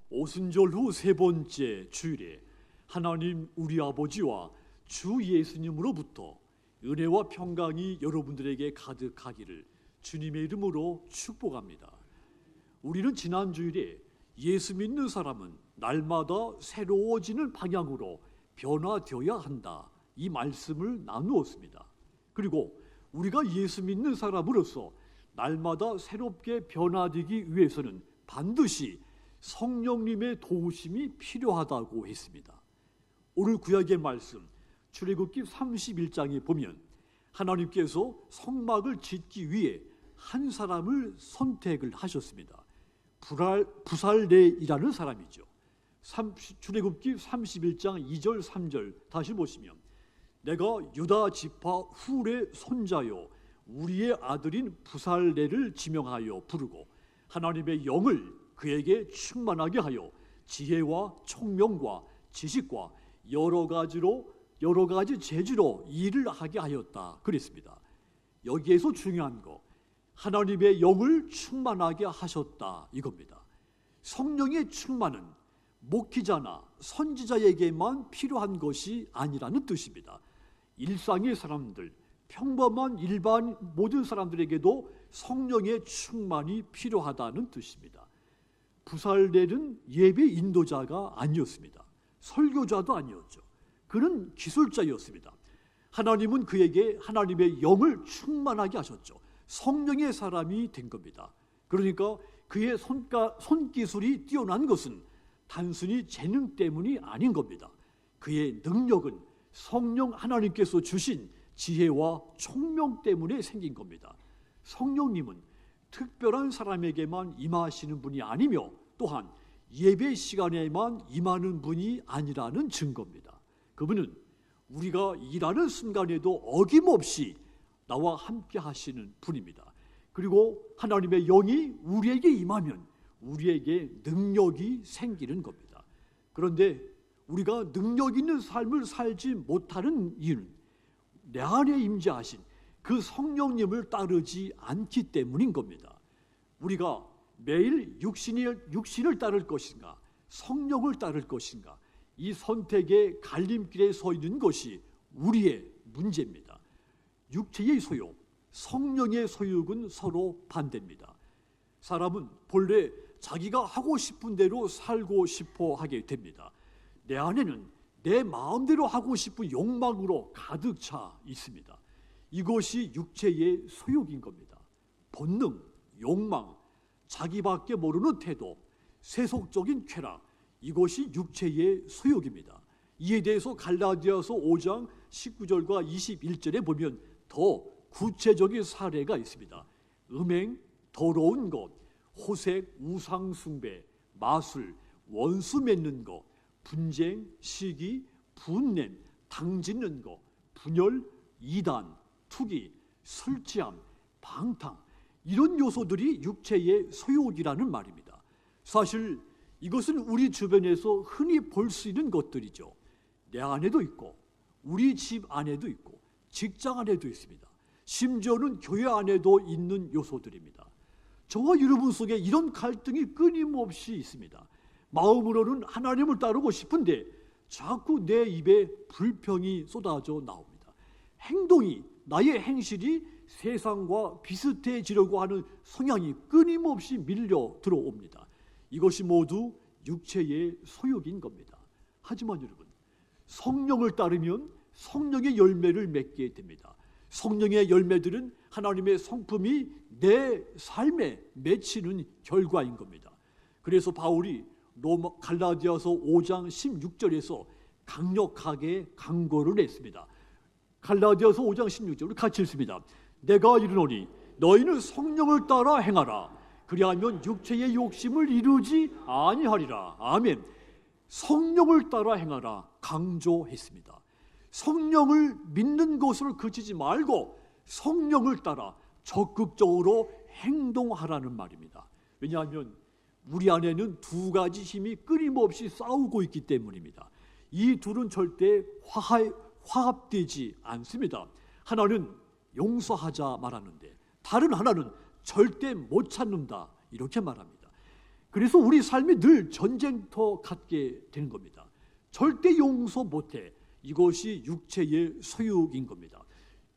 오순절 후 세 번째 주일에 하나님 우리 아버지와 주 예수님으로부터 은혜와 평강이 여러분들에게 가득하기를 주님의 이름으로 축복합니다. 우리는 지난 주일에 예수 믿는 사람은 날마다 새로워지는 방향으로 변화되어야 한다, 이 말씀을 나누었습니다. 그리고 우리가 예수 믿는 사람으로서 날마다 새롭게 변화되기 위해서는 반드시 성령님의 도우심이 필요하다고 했습니다. 오늘 구약의 말씀 출애굽기 31장에 보면 하나님께서 성막을 짓기 위해 한 사람을 선택을 하셨습니다. 부살레이라는 사람이죠. 출애굽기 31장 2절 3절 다시 보시면, 내가 유다 지파 훌의 손자요 우리의 아들인 부살레를 지명하여 부르고 하나님의 영을 그에게 충만하게 하여 지혜와 총명과 지식과 여러 가지 재주로 일을 하게 하였다 그랬습니다. 여기에서 중요한 거, 하나님의 영을 충만하게 하셨다 이겁니다. 성령의 충만은 목회자나 선지자에게만 필요한 것이 아니라는 뜻입니다. 일상의 사람들, 평범한 일반 모든 사람들에게도 성령의 충만이 필요하다는 뜻입니다. 부살렐은 예배 인도자가 아니었습니다. 설교자도 아니었죠. 그는 기술자였습니다. 하나님은 그에게 하나님의 영을 충만하게 하셨죠. 성령의 사람이 된 겁니다. 그러니까 그의 손기술이 뛰어난 것은 단순히 재능 때문이 아닌 겁니다. 그의 능력은 성령 하나님께서 주신 지혜와 총명 때문에 생긴 겁니다. 성령님은 특별한 사람에게만 임하시는 분이 아니며 또한 예배 시간에만 임하는 분이 아니라는 증거입니다. 그분은 우리가 일하는 순간에도 어김없이 나와 함께 하시는 분입니다. 그리고 하나님의 영이 우리에게 임하면 우리에게 능력이 생기는 겁니다. 그런데 우리가 능력 있는 삶을 살지 못하는 이유는 내 안에 임재하신 그 성령님을 따르지 않기 때문인 겁니다. 우리가 매일 육신을 따를 것인가, 성령을 따를 것인가, 이 선택의 갈림길에 서 있는 것이 우리의 문제입니다. 육체의 소욕, 성령의 소욕은 서로 반대입니다. 사람은 본래 자기가 하고 싶은 대로 살고 싶어 하게 됩니다. 내 안에는 내 마음대로 하고 싶은 욕망으로 가득 차 있습니다. 이것이 육체의 소욕인 겁니다. 본능, 욕망, 자기밖에 모르는 태도, 세속적인 쾌락, 이것이 육체의 소욕입니다. 이에 대해서 갈라디아서 5장 19절과 21절에 보면 더 구체적인 사례가 있습니다. 음행, 더러운 것, 호색, 우상 숭배, 마술, 원수 맺는 것, 분쟁, 시기, 분냄, 당짓는 것, 분열, 이단, 투기, 술 취함, 방탕, 이런 요소들이 육체의 소욕이라는 말입니다. 사실 이것은 우리 주변에서 흔히 볼 수 있는 것들이죠. 내 안에도 있고 우리 집 안에도 있고 직장 안에도 있습니다. 심지어는 교회 안에도 있는 요소들입니다. 저와 여러분 속에 이런 갈등이 끊임없이 있습니다. 마음으로는 하나님을 따르고 싶은데 자꾸 내 입에 불평이 쏟아져 나옵니다. 행동이, 나의 행실이 세상과 비슷해지려고 하는 성향이 끊임없이 밀려 들어옵니다. 이것이 모두 육체의 소욕인 겁니다. 하지만 여러분, 성령을 따르면 성령의 열매를 맺게 됩니다. 성령의 열매들은 하나님의 성품이 내 삶에 맺히는 결과인 겁니다. 그래서 바울이 갈라디아서 5장 16절에서 강력하게 강구를 했습니다. 갈라디아서 5장 16절 같이 읽습니다. 내가 이르노니 너희는 성령을 따라 행하라. 그리하면 육체의 욕심을 이루지 아니하리라. 아멘. 성령을 따라 행하라 강조했습니다. 성령을 믿는 것으로 그치지 말고 성령을 따라 적극적으로 행동하라는 말입니다. 왜냐하면 우리 안에는 두 가지 힘이 끊임없이 싸우고 있기 때문입니다. 이 둘은 절대 화합되지 않습니다. 하나는 용서하자 말하는데 다른 하나는 절대 못 찾는다 이렇게 말합니다. 그래서 우리 삶이 늘 전쟁터 같게 되는 겁니다. 절대 용서 못해. 이것이 육체의 소욕인 겁니다.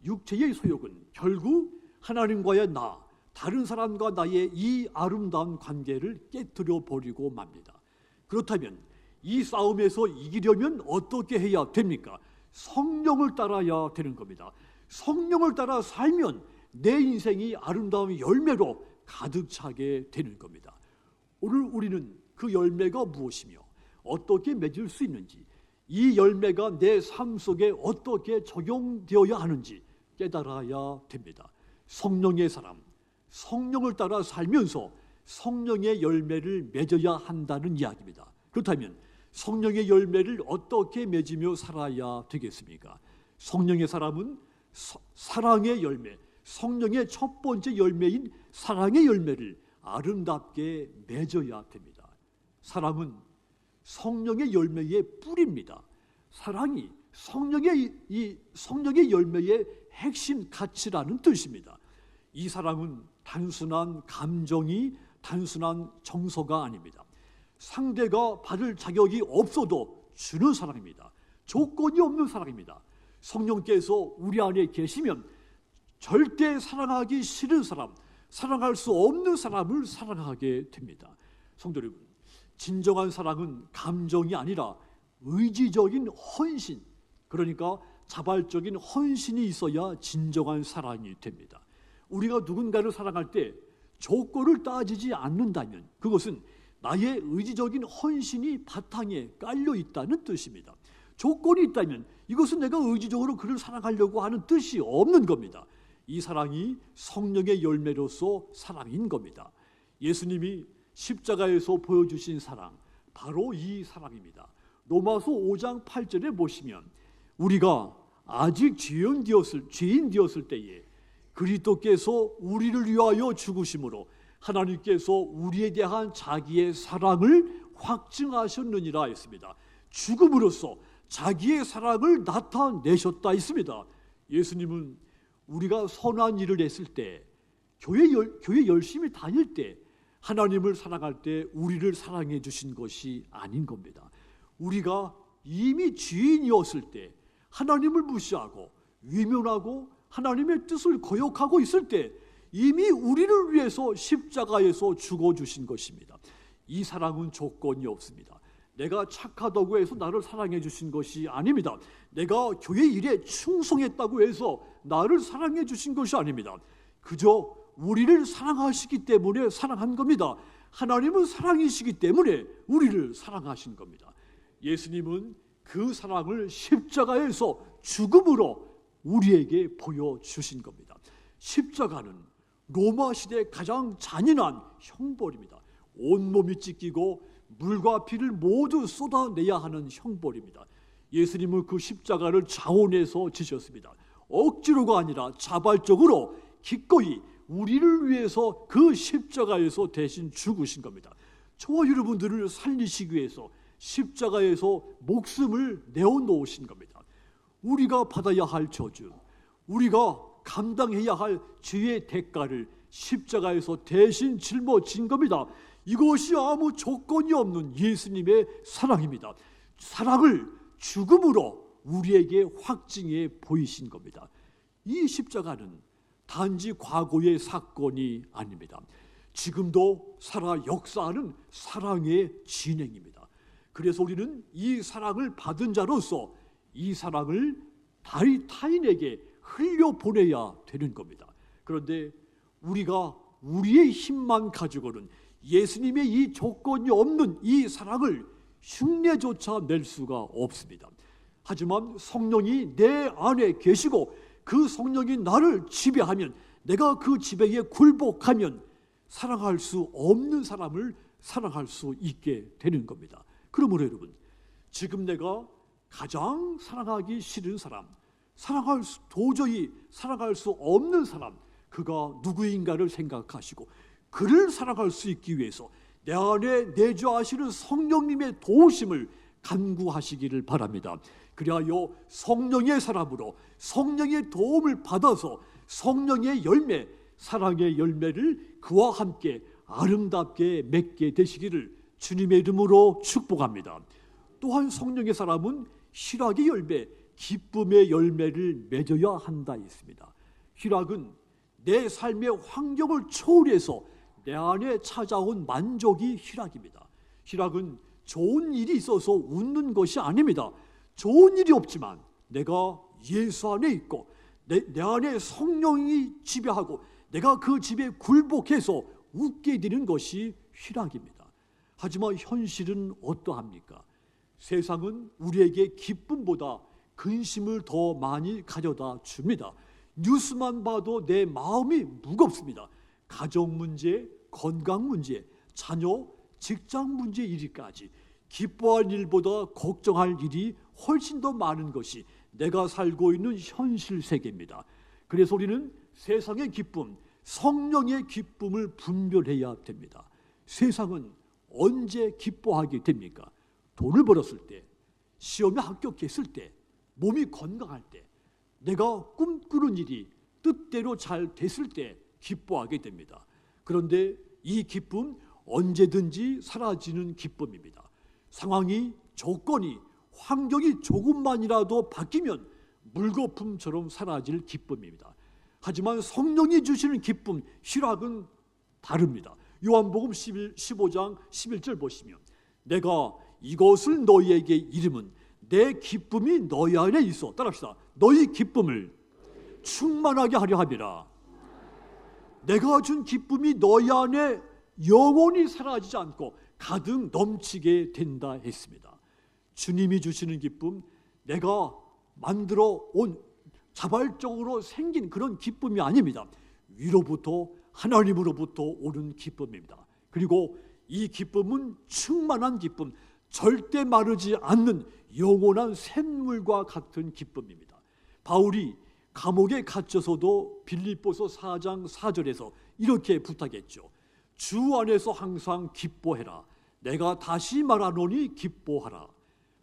육체의 소욕은 결국 하나님과의 다른 사람과 나의 이 아름다운 관계를 깨뜨려 버리고 맙니다. 그렇다면 이 싸움에서 이기려면 어떻게 해야 됩니까? 성령을 따라야 되는 겁니다. 성령을 따라 살면 내 인생이 아름다운 열매로 가득 차게 되는 겁니다. 오늘 우리는 그 열매가 무엇이며 어떻게 맺을 수 있는지, 이 열매가 내 삶 속에 어떻게 적용되어야 하는지 깨달아야 됩니다. 성령의 사람, 성령을 따라 살면서 성령의 열매를 맺어야 한다는 이야기입니다. 그렇다면 성령의 열매를 어떻게 맺으며 살아야 되겠습니까? 성령의 사람은 사랑의 열매, 성령의 첫 번째 열매인 사랑의 열매를 아름답게 맺어야 됩니다. 사랑은 성령의 열매의 뿌리입니다. 사랑이 성령의 열매의 핵심 가치라는 뜻입니다. 이 사랑은 단순한 감정이, 단순한 정서가 아닙니다. 상대가 받을 자격이 없어도 주는 사랑입니다. 조건이 없는 사랑입니다. 성령께서 우리 안에 계시면 절대 사랑하기 싫은 사람, 사랑할 수 없는 사람을 사랑하게 됩니다. 성도 여러분, 진정한 사랑은 감정이 아니라 의지적인 헌신, 그러니까 자발적인 헌신이 있어야 진정한 사랑이 됩니다. 우리가 누군가를 사랑할 때 조건을 따지지 않는다면 그것은 나의 의지적인 헌신이 바탕에 깔려 있다는 뜻입니다. 조건이 있다면 이것은 내가 의지적으로 그를 사랑하려고 하는 뜻이 없는 겁니다. 이 사랑이 성령의 열매로서 사랑인 겁니다. 예수님이 십자가에서 보여주신 사랑, 바로 이 사랑입니다. 로마서 5장 8절에 보시면 우리가 아직 죄인 되었을 때에 그리스도께서 우리를 위하여 죽으심으로 하나님께서 우리에 대한 자기의 사랑을 확증하셨느니라 했습니다. 죽음으로써 자기의 사랑을 나타내셨다 했습니다. 예수님은 우리가 선한 일을 했을 때, 교회 열심히 다닐 때, 하나님을 사랑할 때 우리를 사랑해 주신 것이 아닌 겁니다. 우리가 이미 죄인이었을 때, 하나님을 무시하고 위면하고 하나님의 뜻을 거역하고 있을 때 이미 우리를 위해서 십자가에서 죽어주신 것입니다. 이 사랑은 조건이 없습니다. 내가 착하다고 해서 나를 사랑해 주신 것이 아닙니다. 내가 교회 일에 충성했다고 해서 나를 사랑해 주신 것이 아닙니다. 그저 우리를 사랑하시기 때문에 사랑한 겁니다. 하나님은 사랑이시기 때문에 우리를 사랑하신 겁니다. 예수님은 그 사랑을 십자가에서 죽음으로 우리에게 보여주신 겁니다. 십자가는 로마 시대 가장 잔인한 형벌입니다. 온몸이 찢기고 물과 피를 모두 쏟아내야 하는 형벌입니다. 예수님은 그 십자가를 자원해서 지셨습니다. 억지로가 아니라 자발적으로 기꺼이 우리를 위해서 그 십자가에서 대신 죽으신 겁니다. 저와 여러분들을 살리시기 위해서 십자가에서 목숨을 내어놓으신 겁니다. 우리가 받아야 할 저주, 우리가 감당해야 할 죄의 대가를 십자가에서 대신 짊어진 겁니다. 이것이 아무 조건이 없는 예수님의 사랑입니다. 사랑을 죽음으로 우리에게 확증해 보이신 겁니다. 이 십자가는 단지 과거의 사건이 아닙니다. 지금도 살아 역사하는 사랑의 진행입니다. 그래서 우리는 이 사랑을 받은 자로서 이 사랑을 타인에게 흘려보내야 되는 겁니다. 그런데 우리가 우리의 힘만 가지고는 예수님의 이 조건이 없는 이 사랑을 흉내조차 낼 수가 없습니다. 하지만 성령이 내 안에 계시고 그 성령이 나를 지배하면, 내가 그 지배에 굴복하면 사랑할 수 없는 사람을 사랑할 수 있게 되는 겁니다. 그러므로 여러분, 지금 내가 가장 사랑하기 싫은 사람, 도저히 사랑할 수 없는 사람, 그가 누구인가를 생각하시고 그를 사랑할 수 있기 위해서 내 안에 내주하시는 성령님의 도우심을 간구하시기를 바랍니다. 그리하여 성령의 사람으로 성령의 도움을 받아서 성령의 열매, 사랑의 열매를 그와 함께 아름답게 맺게 되시기를 주님의 이름으로 축복합니다. 또한 성령의 사람은 희락의 열매, 기쁨의 열매를 맺어야 한다 했습니다. 희락은 내 삶의 환경을 초월해서 내 안에 찾아온 만족이 희락입니다. 희락은 좋은 일이 있어서 웃는 것이 아닙니다. 좋은 일이 없지만 내가 예수 안에 있고 내 안에 성령이 지배하고 내가 그 집에 굴복해서 웃게 되는 것이 희락입니다. 하지만 현실은 어떠합니까? 세상은 우리에게 기쁨보다 근심을 더 많이 가져다 줍니다. 뉴스만 봐도 내 마음이 무겁습니다. 가정 문제, 건강 문제, 자녀, 직장 문제 이르기까지 기뻐할 일보다 걱정할 일이 훨씬 더 많은 것이 내가 살고 있는 현실 세계입니다. 그래서 우리는 세상의 기쁨, 성령의 기쁨을 분별해야 됩니다. 세상은 언제 기뻐하게 됩니까? 돈을 벌었을 때, 시험에 합격했을 때, 몸이 건강할 때, 내가 꿈꾸는 일이 뜻대로 잘 됐을 때 기뻐하게 됩니다. 그런데 이 기쁨 언제든지 사라지는 기쁨입니다. 상황이, 조건이, 환경이 조금만이라도 바뀌면 물거품처럼 사라질 기쁨입니다. 하지만 성령이 주시는 기쁨, 희락은 다릅니다. 요한복음 15장 11절 보시면 내가 이것을 너희에게 이름은 내 기쁨이 너희 안에 있어. 따라합시다. 너희 기쁨을 충만하게 하려 함이라. 내가 준 기쁨이 너희 안에 영원히 사라지지 않고 가득 넘치게 된다 했습니다. 주님이 주시는 기쁨, 내가 만들어 온 자발적으로 생긴 그런 기쁨이 아닙니다. 위로부터 하나님으로부터 오는 기쁨입니다. 그리고 이 기쁨은 충만한 기쁨, 절대 마르지 않는 영원한 샘물과 같은 기쁨입니다. 바울이 감옥에 갇혀서도 빌립보서 4장 4절에서 이렇게 부탁했죠. 주 안에서 항상 기뻐해라. 내가 다시 말하노니 기뻐하라.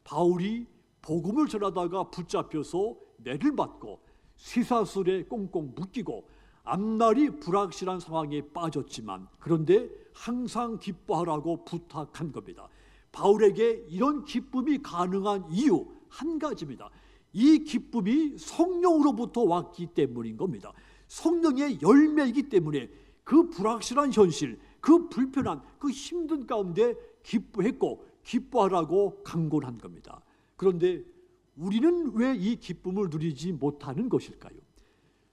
바울이 복음을 전하다가 붙잡혀서 매를 맞고 쇠사슬에 꽁꽁 묶이고 앞날이 불확실한 상황에 빠졌지만 그런데 항상 기뻐하라고 부탁한 겁니다. 바울에게 이런 기쁨이 가능한 이유 한 가지입니다. 이 기쁨이 성령으로부터 왔기 때문인 겁니다. 성령의 열매이기 때문에 그 불확실한 현실, 그 불편한, 그 힘든 가운데 기뻐했고 기뻐하라고 강권한 겁니다. 그런데 우리는 왜 이 기쁨을 누리지 못하는 것일까요?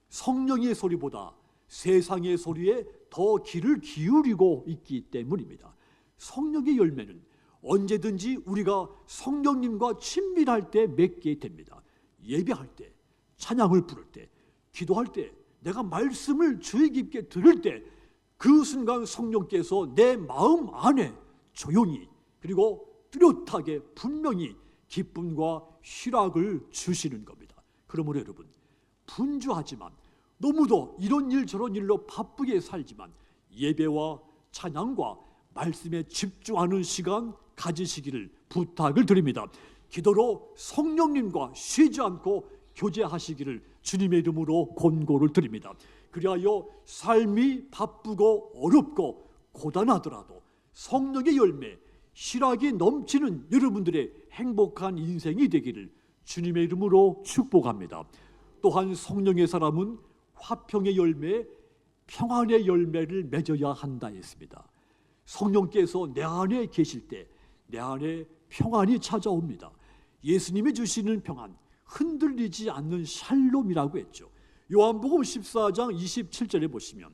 성령의 소리보다 세상의 소리에 더 귀를 기울이고 있기 때문입니다. 성령의 열매는 언제든지 우리가 성령님과 친밀할 때 맺게 됩니다. 예배할 때, 찬양을 부를 때, 기도할 때, 내가 말씀을 주의 깊게 들을 때 그 순간 성령께서 내 마음 안에 조용히 그리고 뚜렷하게 분명히 기쁨과 희락을 주시는 겁니다. 그러므로 여러분, 분주하지만 너무도 이런 일 저런 일로 바쁘게 살지만 예배와 찬양과 말씀에 집중하는 시간 가지시기를 부탁을 드립니다. 기도로 성령님과 쉬지 않고 교제하시기를 주님의 이름으로 권고를 드립니다. 그리하여 삶이 바쁘고 어렵고 고단하더라도 성령의 열매, 희락이 넘치는 여러분들의 행복한 인생이 되기를 주님의 이름으로 축복합니다. 또한 성령의 사람은 화평의 열매, 평안의 열매를 맺어야 한다 했습니다. 성령께서 내 안에 계실 때 내 안에 평안이 찾아옵니다. 예수님이 주시는 평안, 흔들리지 않는 샬롬이라고 했죠. 요한복음 14장 27절에 보시면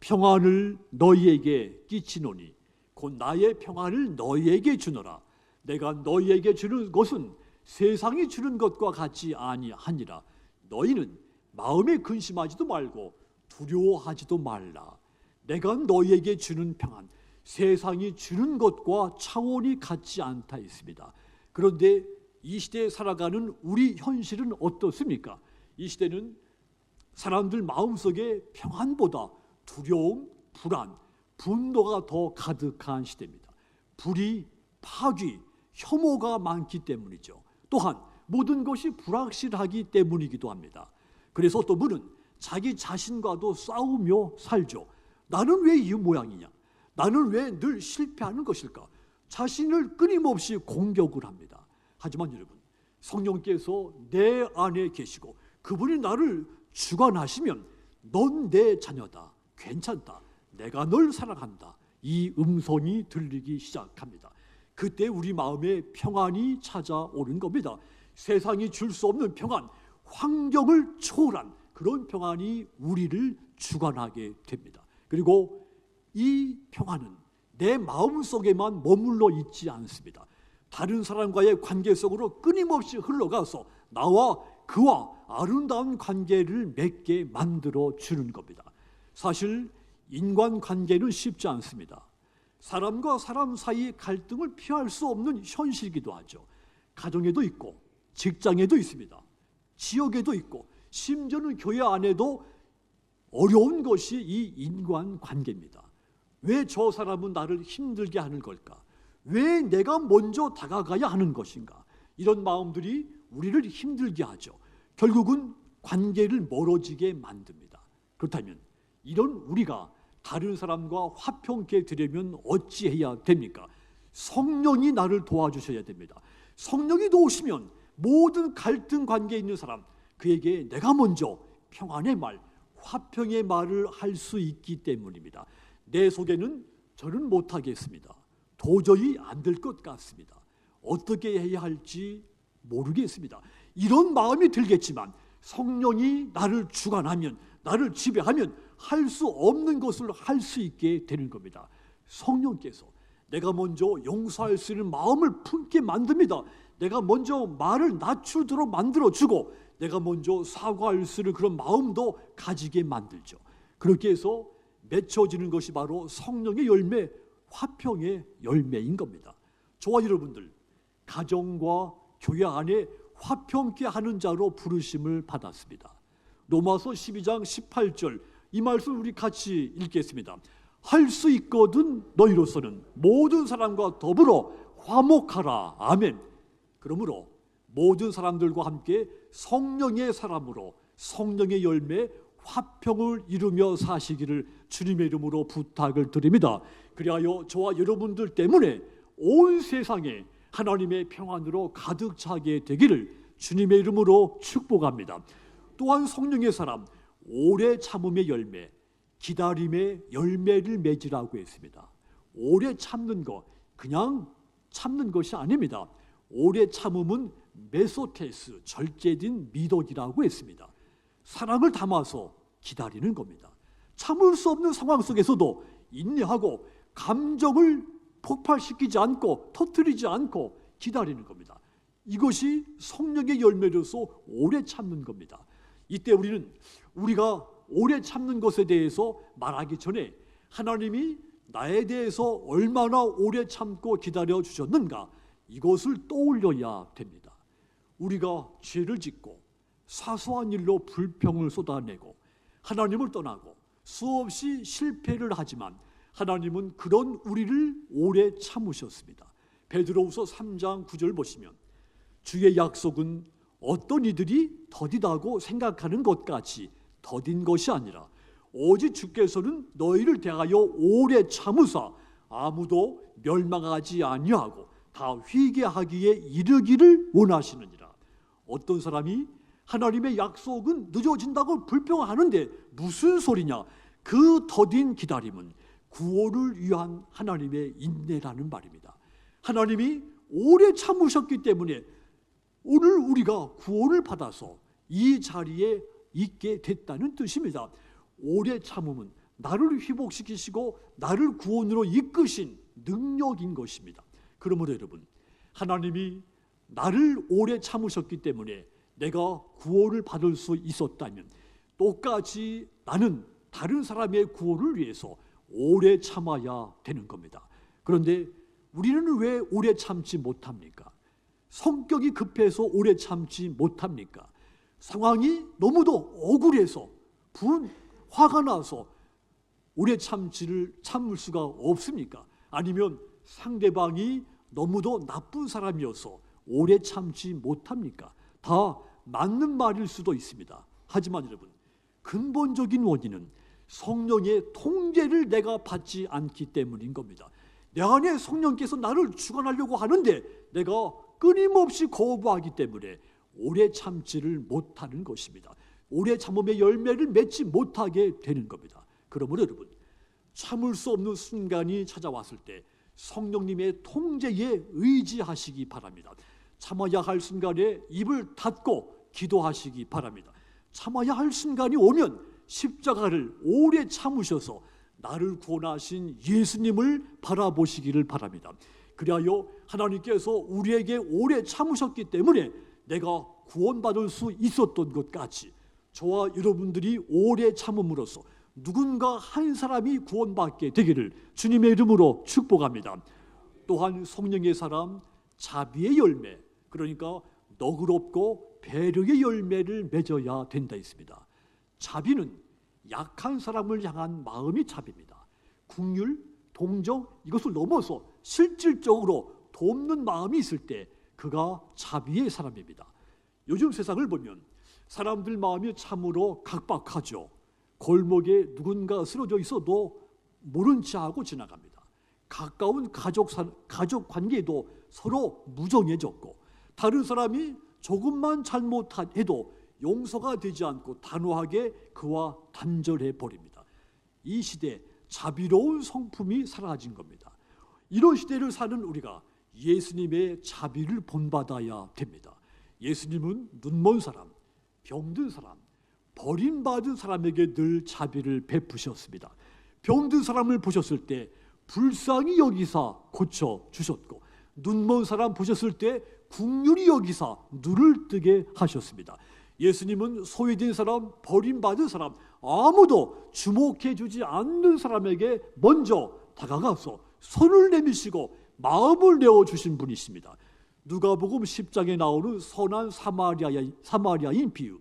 평안을 너희에게 끼치노니 곧 나의 평안을 너희에게 주노라. 내가 너희에게 주는 것은 세상이 주는 것과 같지 아니하니라. 너희는 마음에 근심하지도 말고 두려워하지도 말라. 내가 너희에게 주는 평안, 세상이 주는 것과 차원이 같지 않다 했습니다. 그런데 이 시대에 살아가는 우리 현실은 어떻습니까? 이 시대는 사람들 마음속에 평안보다 두려움, 불안, 분노가 더 가득한 시대입니다. 불의, 파괴, 혐오가 많기 때문이죠. 또한 모든 것이 불확실하기 때문이기도 합니다. 그래서 어떤 분은 자기 자신과도 싸우며 살죠. 나는 왜 이 모양이냐? 나는 왜 늘 실패하는 것일까? 자신을 끊임없이 공격을 합니다. 하지만 여러분, 성령께서 내 안에 계시고 그분이 나를 주관하시면 넌 내 자녀다, 괜찮다, 내가 널 사랑한다, 이 음성이 들리기 시작합니다. 그때 우리 마음에 평안이 찾아오는 겁니다. 세상이 줄 수 없는 평안, 환경을 초월한 그런 평안이 우리를 주관하게 됩니다. 그리고 이 평안은 내 마음속에만 머물러 있지 않습니다. 다른 사람과의 관계 속으로 끊임없이 흘러가서 나와 그와 아름다운 관계를 맺게 만들어 주는 겁니다. 사실 인간관계는 쉽지 않습니다. 사람과 사람 사이의 갈등을 피할 수 없는 현실이기도 하죠. 가정에도 있고 직장에도 있습니다. 지역에도 있고 심지어는 교회 안에도 어려운 것이 이 인간관계입니다. 왜 저 사람은 나를 힘들게 하는 걸까? 왜 내가 먼저 다가가야 하는 것인가? 이런 마음들이 우리를 힘들게 하죠. 결국은 관계를 멀어지게 만듭니다. 그렇다면 이런 우리가 다른 사람과 화평케 되려면 어찌해야 됩니까? 성령이 나를 도와주셔야 됩니다. 성령이 도우시면 모든 갈등 관계에 있는 사람, 그에게 내가 먼저 평안의 말, 화평의 말을 할 수 있기 때문입니다. 내 속에는 저는 못하겠습니다. 도저히 안 될 것 같습니다. 어떻게 해야 할지 모르겠습니다. 이런 마음이 들겠지만 성령이 나를 주관하면, 나를 지배하면 할 수 없는 것을 할 수 있게 되는 겁니다. 성령께서 내가 먼저 용서할 수 있는 마음을 품게 만듭니다. 내가 먼저 말을 낮추도록 만들어주고 내가 먼저 사과할 수 있는 그런 마음도 가지게 만들죠. 그렇게 해서 맺혀지는 것이 바로 성령의 열매, 화평의 열매인 겁니다. 저와 여러분들, 가정과 교회 안에 화평케 하는 자로 부르심을 받았습니다. 로마서 12장 18절, 이 말씀 우리 같이 읽겠습니다. 할 수 있거든 너희로서는 모든 사람과 더불어 화목하라. 아멘. 그러므로 모든 사람들과 함께 성령의 사람으로 성령의 열매 화평을 이루며 사시기를 주님의 이름으로 부탁을 드립니다. 그리하여 저와 여러분들 때문에 온 세상에 하나님의 평안으로 가득 차게 되기를 주님의 이름으로 축복합니다. 또한 성령의 사람, 오래 참음의 열매, 기다림의 열매를 맺으라고 했습니다. 오래 참는 것, 그냥 참는 것이 아닙니다. 오래 참음은 메소테스, 절제된 미덕이라고 했습니다. 사랑을 담아서 기다리는 겁니다. 참을 수 없는 상황 속에서도 인내하고 감정을 폭발시키지 않고 터뜨리지 않고 기다리는 겁니다. 이것이 성령의 열매로서 오래 참는 겁니다. 이때 우리가 오래 참는 것에 대해서 말하기 전에 하나님이 나에 대해서 얼마나 오래 참고 기다려 주셨는가, 이것을 떠올려야 됩니다. 우리가 죄를 짓고 사소한 일로 불평을 쏟아내고 하나님을 떠나고 수없이 실패를 하지만 하나님은 그런 우리를 오래 참으셨습니다. 베드로후서 3장 9절 보시면 주의 약속은 어떤 이들이 더디다고 생각하는 것 같이 더딘 것이 아니라 오직 주께서는 너희를 대하여 오래 참으사 아무도 멸망하지 아니하고 다 회개하기에 이르기를 원하시느니라. 어떤 사람이 하나님의 약속은 늦어진다고 불평하는데 무슨 소리냐? 그 더딘 기다림은 구원을 위한 하나님의 인내라는 말입니다. 하나님이 오래 참으셨기 때문에 오늘 우리가 구원을 받아서 이 자리에 있게 됐다는 뜻입니다. 오래 참음은 나를 회복시키시고 나를 구원으로 이끄신 능력인 것입니다. 그러므로 여러분, 하나님이 나를 오래 참으셨기 때문에 내가 구원을 받을 수 있었다면 똑같이 나는 다른 사람의 구원을 위해서 오래 참아야 되는 겁니다. 그런데 우리는 왜 오래 참지 못합니까? 성격이 급해서 오래 참지 못합니까? 상황이 너무도 억울해서 화가 나서 오래 참을 수가 없습니까? 아니면 상대방이 너무도 나쁜 사람이어서 오래 참지 못합니까? 다 맞는 말일 수도 있습니다. 하지만 여러분, 근본적인 원인은 성령의 통제를 내가 받지 않기 때문인 겁니다. 내 안에 성령께서 나를 주관하려고 하는데 내가 끊임없이 거부하기 때문에 오래 참지를 못하는 것입니다. 오래 참음의 열매를 맺지 못하게 되는 겁니다. 그러므로 여러분, 참을 수 없는 순간이 찾아왔을 때 성령님의 통제에 의지하시기 바랍니다. 참아야 할 순간에 입을 닫고 기도하시기 바랍니다. 참아야 할 순간이 오면 십자가를 오래 참으셔서 나를 구원하신 예수님을 바라보시기를 바랍니다. 그리하여 하나님께서 우리에게 오래 참으셨기 때문에 내가 구원받을 수 있었던 것 같이 저와 여러분들이 오래 참음으로써 누군가 한 사람이 구원받게 되기를 주님의 이름으로 축복합니다. 또한 성령의 사람, 자비의 열매, 그러니까 너그럽고 배려의 열매를 맺어야 된다 했습니다. 자비는 약한 사람을 향한 마음이 자비입니다. 긍휼, 동정, 이것을 넘어서 실질적으로 돕는 마음이 있을 때 그가 자비의 사람입니다. 요즘 세상을 보면 사람들 마음이 참으로 각박하죠. 골목에 누군가 쓰러져 있어도 모른 체하고 지나갑니다. 가까운 가족 관계도 서로 무정해졌고, 다른 사람이 조금만 잘못해도 용서가 되지 않고 단호하게 그와 단절해 버립니다. 이 시대 자비로운 성품이 사라진 겁니다. 이런 시대를 사는 우리가 예수님의 자비를 본받아야 됩니다. 예수님은 눈먼 사람, 병든 사람, 버림받은 사람에게 늘 자비를 베푸셨습니다. 병든 사람을 보셨을 때 불쌍히 여기사 고쳐주셨고, 눈먼 사람 보셨을 때 긍휼히 여기사 눈을 뜨게 하셨습니다. 예수님은 소외된 사람, 버림받은 사람, 아무도 주목해주지 않는 사람에게 먼저 다가가서 손을 내미시고 마음을 내어주신 분이십니다. 누가복음 10장에 나오는 선한 사마리아인 비유,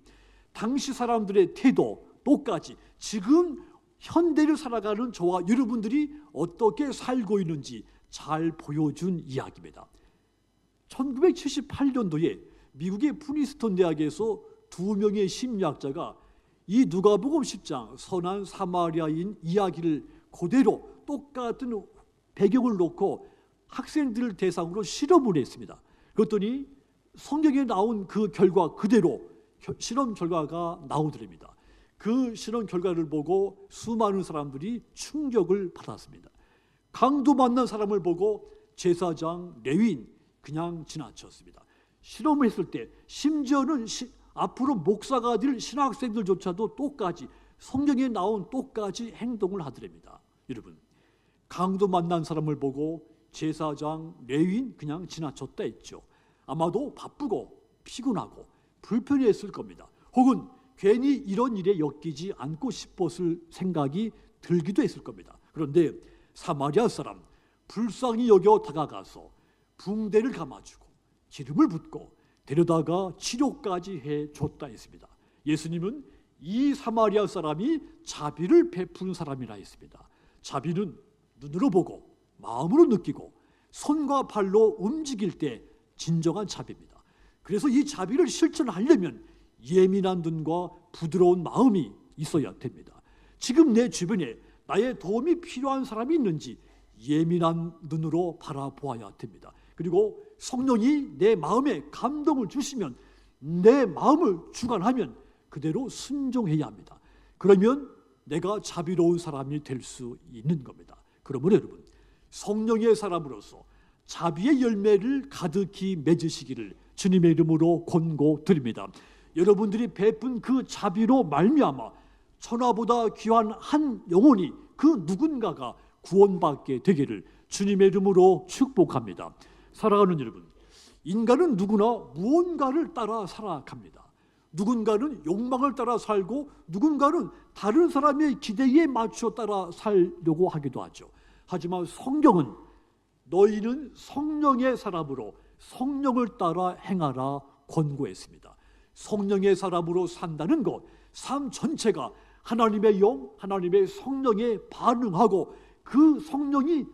당시 사람들의 태도 똑같이 지금 현대를 살아가는 저와 여러분들이 어떻게 살고 있는지 잘 보여준 이야기입니다. 1978년도에 미국의 프린스턴 대학에서 2명의 심리학자가 이 누가복음 10장 선한 사마리아인 이야기를 그대로 똑같은 배경을 놓고 학생들을 대상으로 실험을 했습니다. 그랬더니 성경에 나온 그 결과 그대로 실험 결과가 나오더랍니다. 그 실험 결과를 보고 수많은 사람들이 충격을 받았습니다. 강도 만난 사람을 보고 제사장, 레위인 그냥 지나쳤습니다. 실험을 했을 때 심지어는 앞으로 목사가 될 신학생들조차도 똑같이 성경에 나온 똑같이 행동을 하더랍니다. 여러분, 강도 만난 사람을 보고 제사장, 레위인 그냥 지나쳤다 했죠. 아마도 바쁘고 피곤하고 불편했을 겁니다. 혹은 괜히 이런 일에 엮이지 않고 싶었을 생각이 들기도 했을 겁니다. 그런데 사마리아 사람 불쌍히 여겨 다가가서 붕대를 감아주고 기름을 붓고 데려다가 치료까지 해줬다 했습니다. 예수님은 이 사마리아 사람이 자비를 베푸는 사람이라 했습니다. 자비는 눈으로 보고 마음으로 느끼고 손과 발로 움직일 때 진정한 자비입니다. 그래서 이 자비를 실천하려면 예민한 눈과 부드러운 마음이 있어야 됩니다. 지금 내 주변에 나의 도움이 필요한 사람이 있는지 예민한 눈으로 바라보아야 됩니다. 그리고 성령이 내 마음에 감동을 주시면 내 마음을 주관하면 그대로 순종해야 합니다. 그러면 내가 자비로운 사람이 될 수 있는 겁니다. 그러므로 여러분, 성령의 사람으로서 자비의 열매를 가득히 맺으시기를 주님의 이름으로 권고드립니다. 여러분들이 베푼 그 자비로 말미암아 천하보다 귀한 한 영혼이 그 누군가가 구원받게 되기를 주님의 이름으로 축복합니다. 사랑하는 여러분, 인간은 누구나 무언가를 따라 살아갑니다. 누군가는 욕망을 따라 살고 누군가는 다른 사람의 기대에 맞춰 따라 살려고 하기도 하죠. 하지만 성경은 너희는 성령의 사람으로 성령을 따라 행하라 권고했습니다. 성령의 사람으로 산다는 것, 삶 전체가 하나님의 영, 하나님의 성령에 반응하고 그 성령이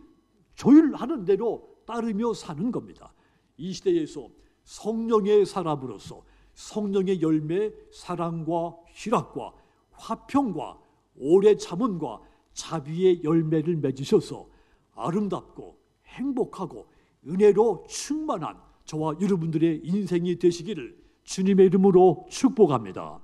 조율하는 대로 따르며 사는 겁니다. 이 시대에서 성령의 사람으로서 성령의 열매, 사랑과 희락과 화평과 오래 참음과 자비의 열매를 맺으셔서 아름답고 행복하고 은혜로 충만한 저와 여러분들의 인생이 되시기를 주님의 이름으로 축복합니다.